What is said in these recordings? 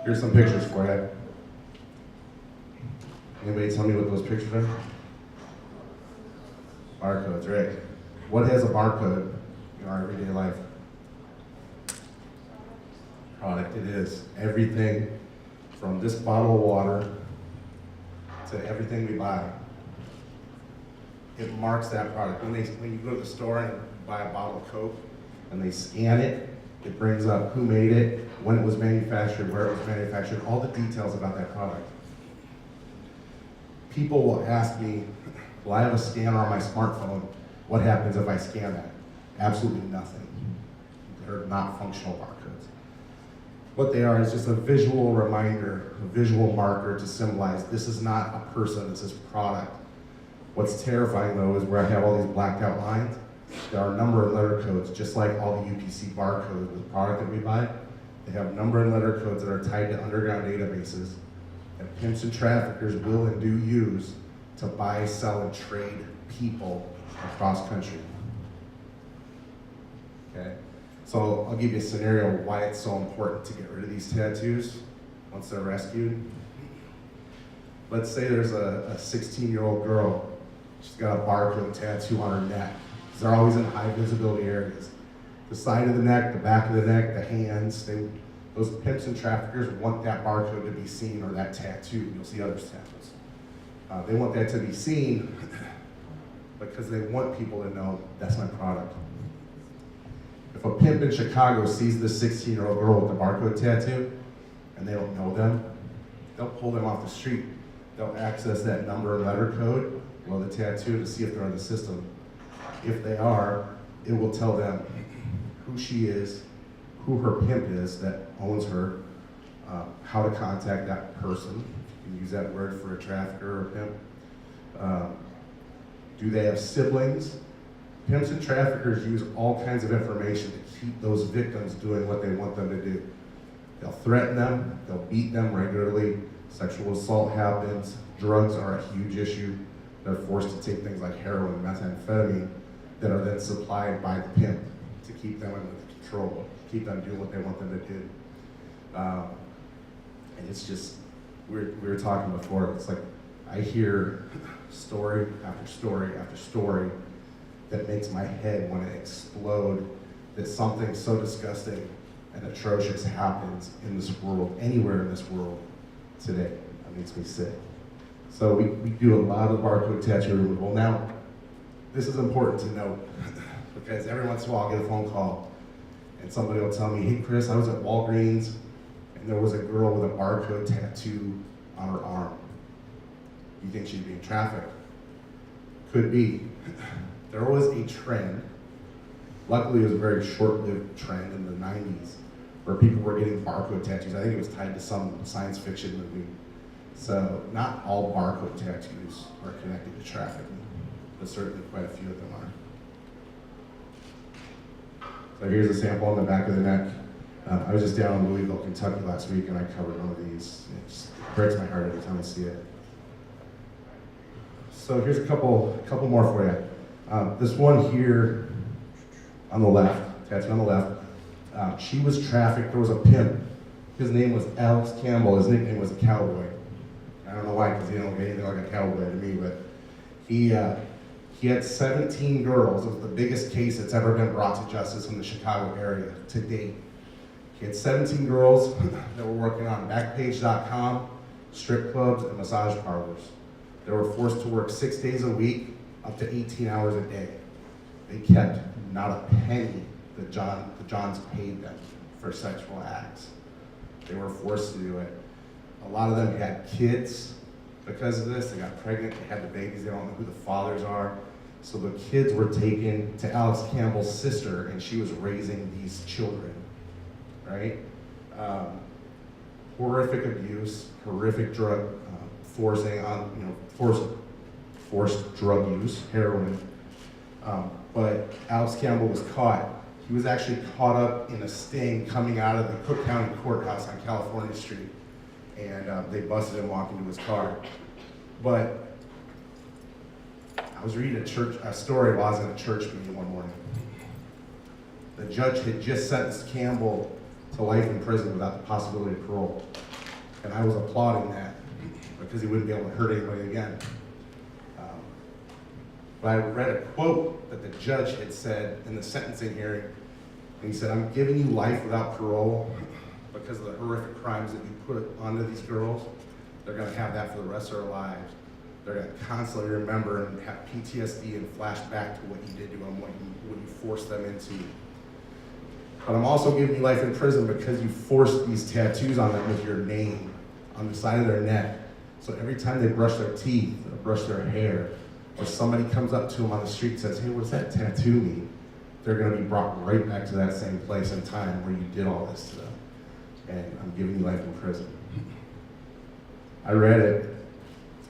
Here's some pictures for you. Anybody tell me what those pictures are? Barcodes, right? What has a barcode in our everyday life? Product it is. Everything from this bottle of water to everything we buy. It marks that product. When you go to the store and buy a bottle of Coke and they scan it, it brings up who made it, when it was manufactured, where it was manufactured, all the details about that product. People will ask me, well, I have a scanner on my smartphone. What happens if I scan that? Absolutely nothing. They're not functional barcodes. What they are is just a visual reminder, a visual marker to symbolize this is not a person, this is product. What's terrifying though is where I have all these blacked out lines, there are number and letter codes, just like all the UPC barcodes with the product that we buy. They have number and letter codes that are tied to underground databases that pimps and traffickers will and do use to buy, sell, and trade people across country. Okay? So I'll give you a scenario of why it's so important to get rid of these tattoos once they're rescued. Let's say there's a 16-year-old girl. She's got a barcode tattoo on her neck. They're always in high visibility areas. The side of the neck, the back of the neck, the hands, those pimps and traffickers want that barcode to be seen, or that tattoo. You'll see other tattoos. They want that to be seen because they want people to know that's my product. If a pimp in Chicago sees this 16-year-old girl with the barcode tattoo and they don't know them, they'll pull them off the street. They'll access that number and letter code below the tattoo to see if they're in the system. If they are, it will tell them who she is, who her pimp is that owns her, how to contact that person. You can use that word for a trafficker or a pimp. Do they have siblings? Pimps and traffickers use all kinds of information to keep those victims doing what they want them to do. They'll threaten them, they'll beat them regularly, sexual assault happens, drugs are a huge issue. They're forced to take things like heroin and methamphetamine that are then supplied by the pimp to keep them under control, keep them doing what they want them to do. And it's just, we were talking before, it's like I hear story after story after story that makes my head want to explode, that something so disgusting and atrocious happens in this world, anywhere in this world today. That makes me sick. So we do a lot of barcode tattoo removal. Now, this is important to note because every once in a while I'll get a phone call and somebody will tell me, hey Chris, I was at Walgreens and there was a girl with a barcode tattoo on her arm. You think she's being trafficked? Could be. There was a trend, luckily it was a very short-lived trend in the 90s, where people were getting barcode tattoos. I think it was tied to some science fiction movie. So not all barcode tattoos are connected to trafficking, but certainly quite a few of them are. So here's a sample on the back of the neck. I was just down in Louisville, Kentucky last week and I covered one of these. It just breaks my heart every time I see it. So here's a couple more for you. This one here on the left, tattoo on the left, she was trafficked. There was a pimp. His name was Alex Campbell. His nickname was a cowboy. I don't know why, because he don't look anything like a cowboy to me, but he had 17 girls. It was the biggest case that's ever been brought to justice in the Chicago area to date. He had 17 girls that were working on Backpage.com, strip clubs, and massage parlors. They were forced to work 6 days a week, up to 18 hours a day. They kept not a penny that the Johns paid them for sexual acts. They were forced to do it. A lot of them had kids because of this. They got pregnant, they had the babies, they don't know who the fathers are. So the kids were taken to Alex Campbell's sister and she was raising these children, right? Horrific abuse, horrific drug, forced drug use, heroin. But Alex Campbell was caught. He was actually caught up in a sting coming out of the Cook County Courthouse on California Street. And they busted him walking to his car. But I was reading a story while I was in a church meeting one morning. The judge had just sentenced Campbell to life in prison without the possibility of parole. And I was applauding that because he wouldn't be able to hurt anybody again. But I read a quote that the judge had said in the sentencing hearing, and he said, "I'm giving you life without parole because of the horrific crimes that you put onto these girls. They're gonna have that for the rest of their lives. They're gonna constantly remember and have PTSD and flash back to what you did to them, what you forced them into. But I'm also giving you life in prison because you forced these tattoos on them with your name on the side of their neck. So every time they brush their teeth or brush their hair, or somebody comes up to them on the street and says, 'Hey, what's that tattoo mean?' They're gonna be brought right back to that same place and time where you did all this to them. And I'm giving you life in prison." I read it,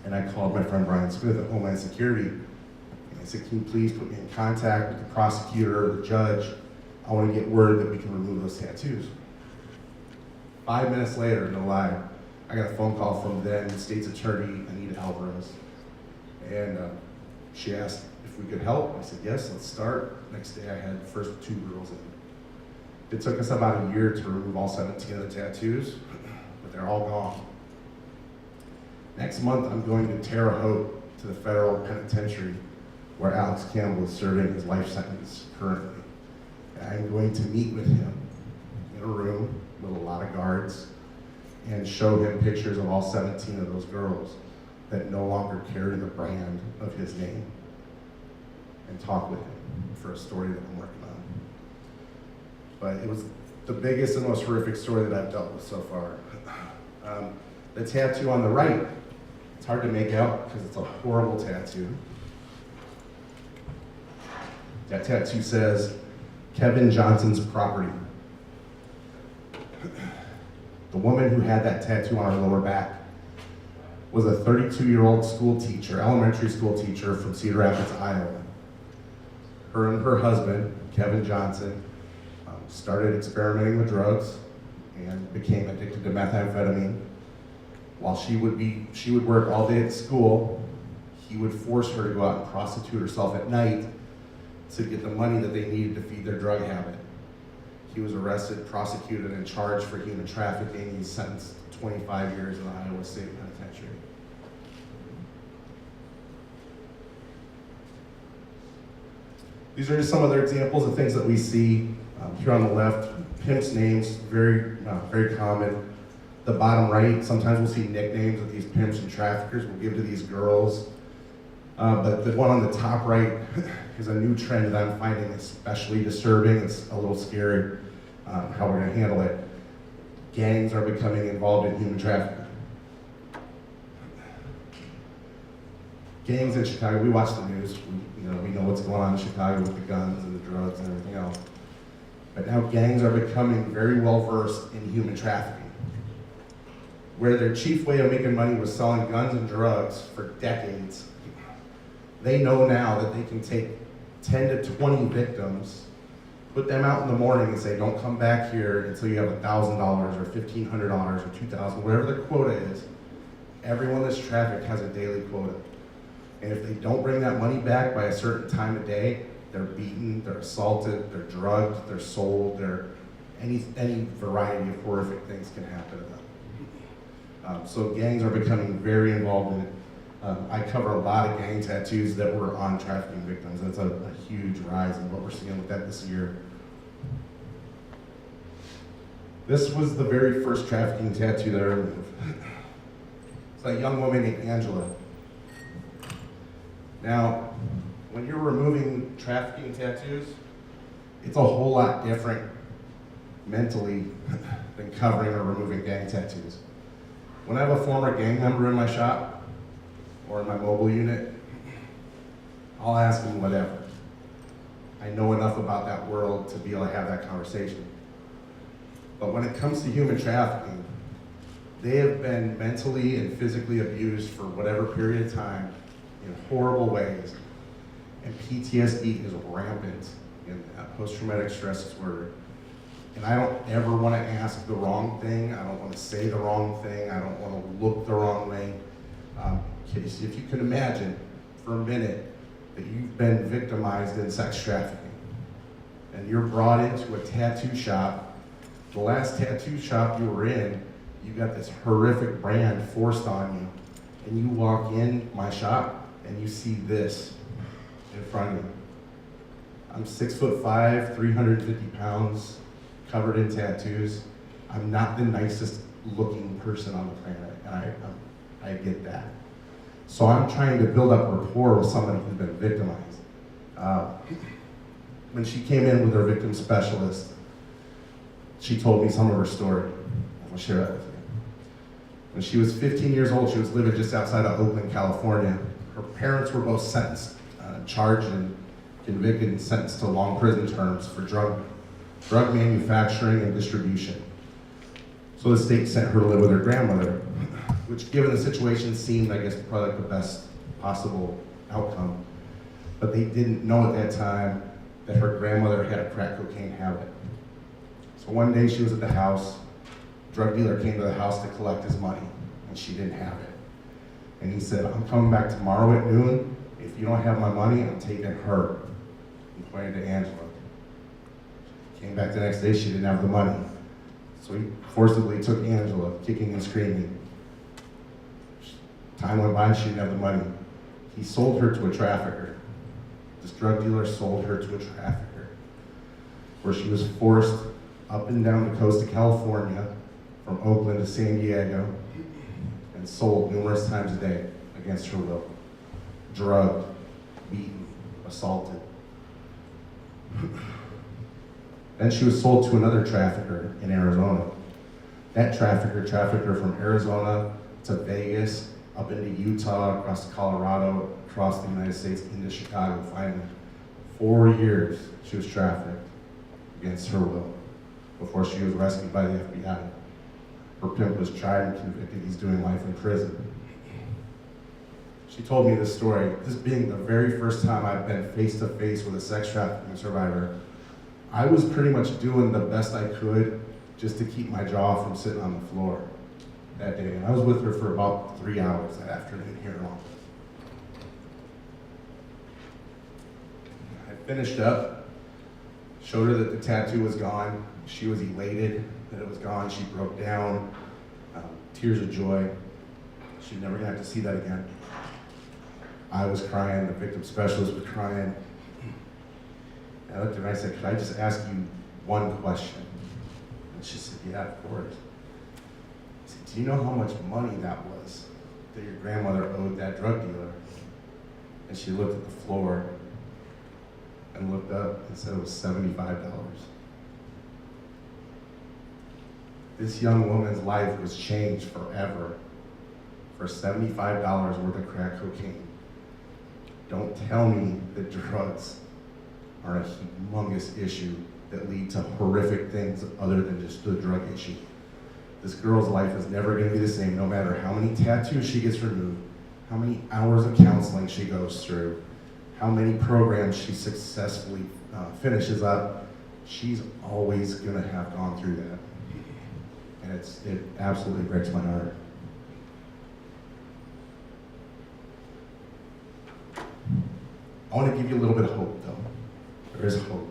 and I called my friend Brian Smith at Homeland Security, and I said, "Can you please put me in contact with the prosecutor or the judge? I want to get word that we can remove those tattoos." 5 minutes later, no lie, I got a phone call from then State's Attorney Anita Alvarez, and she asked if we could help. I said, "Yes, let's start." Next day, I had the first 2 girls in. It took us about a year to remove all 17 of the tattoos, but they're all gone. Next month, I'm going to Terre Haute to the federal penitentiary where Alex Campbell is serving his life sentence currently. And I'm going to meet with him in a room with a lot of guards and show him pictures of all 17 of those girls that no longer carry the brand of his name, and talk with him for a story that I'm working on. But it was the biggest and most horrific story that I've dealt with so far. The tattoo on the right, it's hard to make out because it's a horrible tattoo. That tattoo says, "Kevin Johnson's property." The woman who had that tattoo on her lower back was a 32-year-old school teacher, elementary school teacher from Cedar Rapids, Iowa. Her and her husband, Kevin Johnson, started experimenting with drugs and became addicted to methamphetamine. While she would work all day at school, he would force her to go out and prostitute herself at night to get the money that they needed to feed their drug habit. He was arrested, prosecuted, and charged for human trafficking. He's sentenced to 25 years in the Iowa State Penitentiary. These are just some other examples of things that we see here on the left. Pimps' names, very common. The bottom right, sometimes we'll see nicknames that these pimps and traffickers will give to these girls. But the one on the top right is a new trend that I'm finding especially disturbing. It's a little scary how we're going to handle it. Gangs are becoming involved in human trafficking. Gangs in Chicago, we watch the news. We know what's going on in Chicago with the guns and the drugs and everything else. But now gangs are becoming very well versed in human trafficking, where their chief way of making money was selling guns and drugs for decades. They know now that they can take 10 to 20 victims, put them out in the morning and say, "Don't come back here until you have $1,000 or $1,500 or $2,000, whatever the quota is." Everyone that's trafficked has a daily quota. And if they don't bring that money back by a certain time of day, they're beaten, they're assaulted, they're drugged, they're sold, any variety of horrific things can happen to them. So gangs are becoming very involved in it. I cover a lot of gang tattoos that were on trafficking victims. That's a huge rise in what we're seeing with that this year. This was the very first trafficking tattoo that I removed. It's a young woman named Angela. Now, when you're removing trafficking tattoos, it's a whole lot different mentally than covering or removing gang tattoos. When I have a former gang member in my shop or in my mobile unit, I'll ask them whatever. I know enough about that world to be able to have that conversation. But when it comes to human trafficking, they have been mentally and physically abused for whatever period of time in horrible ways. And PTSD is rampant in that, post-traumatic stress disorder. And I don't ever want to ask the wrong thing. I don't want to say the wrong thing. I don't want to look the wrong way. If you can imagine for a minute that you've been victimized in sex trafficking and you're brought into a tattoo shop, the last tattoo shop you were in, You got this horrific brand forced on you, and you walk in my shop and you see this in front of you. I'm 6'5", 350 pounds, covered in tattoos. I'm not the nicest looking person on the planet, and I get that. So I'm trying to build up rapport with somebody who's been victimized. When she came in with her victim specialist, she told me some of her story. I'll share that with you. When she was 15 years old, she was living just outside of Oakland, California. Her parents were both sentenced, charged and convicted and sentenced to long prison terms for drug manufacturing and distribution. So the state sent her to live with her grandmother, which given the situation seemed, I guess, probably like the best possible outcome. But they didn't know at that time that her grandmother had a crack cocaine habit. So one day she was at the house, drug dealer came to the house to collect his money, and she didn't have it. And he said, I'm coming back tomorrow at noon. If you don't have my money, I'm taking her. He pointed to Angela. Came back the next day, she didn't have the money. So he forcibly took Angela, kicking and screaming. Time went by and she didn't have the money. He sold her to a trafficker. This drug dealer sold her to a trafficker, where she was forced up and down the coast of California, from Oakland to San Diego, and sold numerous times a day against her will. Drugged, beaten, assaulted. Then she was sold to another trafficker in Arizona. That trafficker trafficked her from Arizona to Vegas, up into Utah, across to Colorado, across the United States, into Chicago, finally. 4 years she was trafficked against her will before she was rescued by the FBI. Her pimp was tried and convicted. He's doing life in prison. She told me this story, this being the very first time I've been face to face with a sex trafficking survivor. I was pretty much doing the best I could just to keep my jaw from sitting on the floor that day. And I was with her for about 3 hours that afternoon here in office. I finished up, showed her that the tattoo was gone. She was elated that it was gone. She broke down, tears of joy. She's never gonna have to see that again. I was crying, the victim specialist was crying. I looked at her and I said, could I just ask you one question? And she said, yeah, of course. I said, do you know how much money that was that your grandmother owed that drug dealer? And she looked at the floor and looked up and said it was $75. This young woman's life was changed forever for $75 worth of crack cocaine. Don't tell me that drugs are a humongous issue that lead to horrific things other than just the drug issue. This girl's life is never going to be the same, no matter how many tattoos she gets removed, how many hours of counseling she goes through, how many programs she successfully finishes up. She's always going to have gone through that. And it absolutely breaks my heart. I want to give you a little bit of hope, though. There is hope.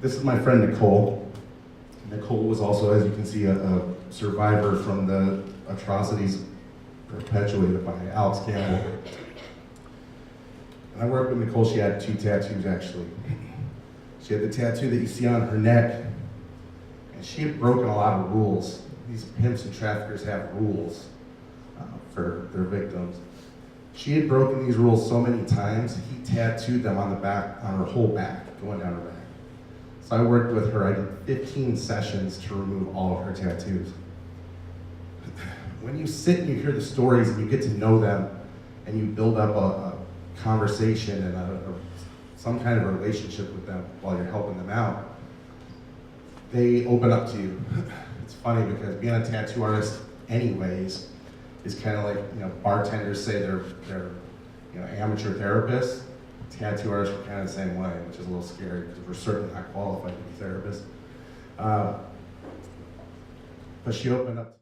This is my friend Nicole. Nicole was also, as you can see, a survivor from the atrocities perpetuated by Alex Campbell. And I worked with Nicole. She had 2 tattoos, actually. She had the tattoo that you see on her neck, and she had broken a lot of rules. These pimps and traffickers have rules for their victims. She had broken these rules so many times, he tattooed them on the back, on her whole back, going down her back. So I worked with her. I did 15 sessions to remove all of her tattoos. When you sit and you hear the stories and you get to know them and you build up a conversation and some kind of a relationship with them while you're helping them out, they open up to you. It's funny because being a tattoo artist anyways is kind of like, bartenders say they're amateur therapists. Tattoo artists are kind of the same way, which is a little scary because we're certainly not qualified to be therapists. But she opened up.